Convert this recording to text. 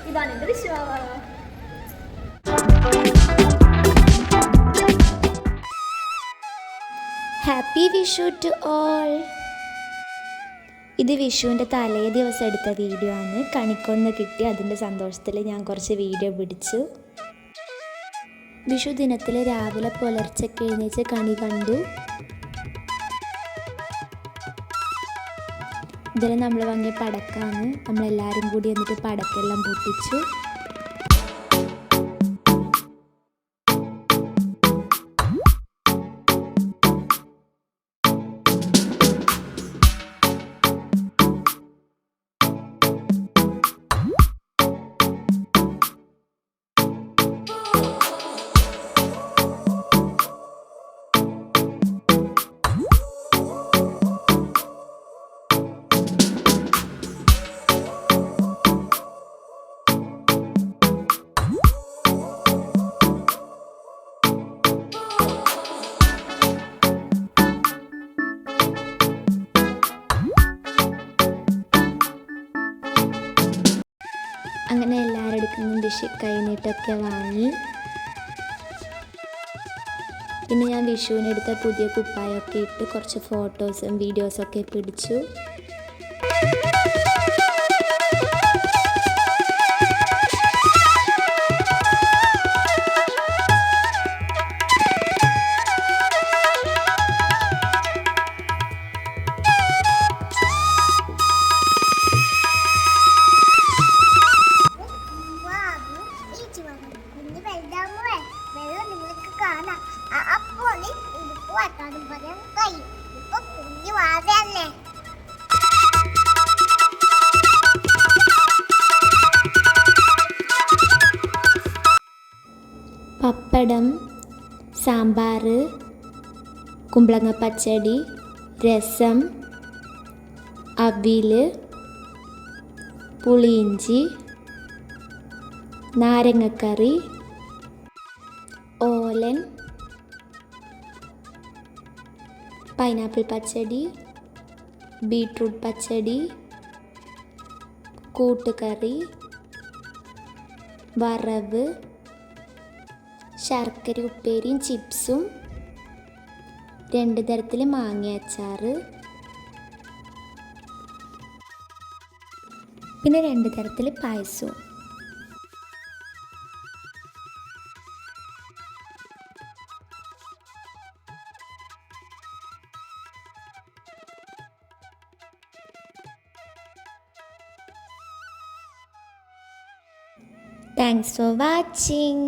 ഇതാണ് എൻ്റെ Vishu. Happy Vishu to all. ഇത് വിഷുവിൻ്റെ തലേ ദിവസം എടുത്ത വീഡിയോ ആണ്. കണിക്കൊന്ന് കിട്ടി, അതിൻ്റെ സന്തോഷത്തിൽ ഞാൻ കുറച്ച് വീഡിയോ പിടിച്ചു. വിഷു ദിനത്തിൽ രാവിലെ പുലർച്ചയ്ക്ക് എഴുന്നേച്ച് കണി കണ്ടു. ഇതിൽ നമ്മൾ വാങ്ങിയ പടക്കമാണ്. നമ്മളെല്ലാവരും കൂടി എന്നിട്ട് പടക്കെല്ലാം പൊട്ടിച്ചു. അങ്ങനെ എല്ലാവരുടെ അടുത്തുനിന്നും വിഷു കൈനീട്ടൊക്കെ വാങ്ങി. പിന്നെ ഞാൻ വിഷുവിനെടുത്ത പുതിയ കുപ്പായൊക്കെ ഇട്ട് കുറച്ച് ഫോട്ടോസും വീഡിയോസൊക്കെ പിടിച്ചു. പപ്പടം, സാമ്പാർ, കുമ്പളങ്ങ പച്ചടി, രസം, അവിയൽ, പുളിയിഞ്ചി, നാരങ്ങക്കറി, ഓലൻ, പൈനാപ്പിൾ പച്ചടി, ബീട്രൂട്ട് പച്ചടി, കൂട്ടുകറി, വറവ്, ശർക്കര ഉപ്പേരിയും ചിപ്സും, 2 തരത്തിൽ മാങ്ങ അച്ചാർ, പിന്നെ 2 തരത്തിൽ പായസവും. Thanks for watching.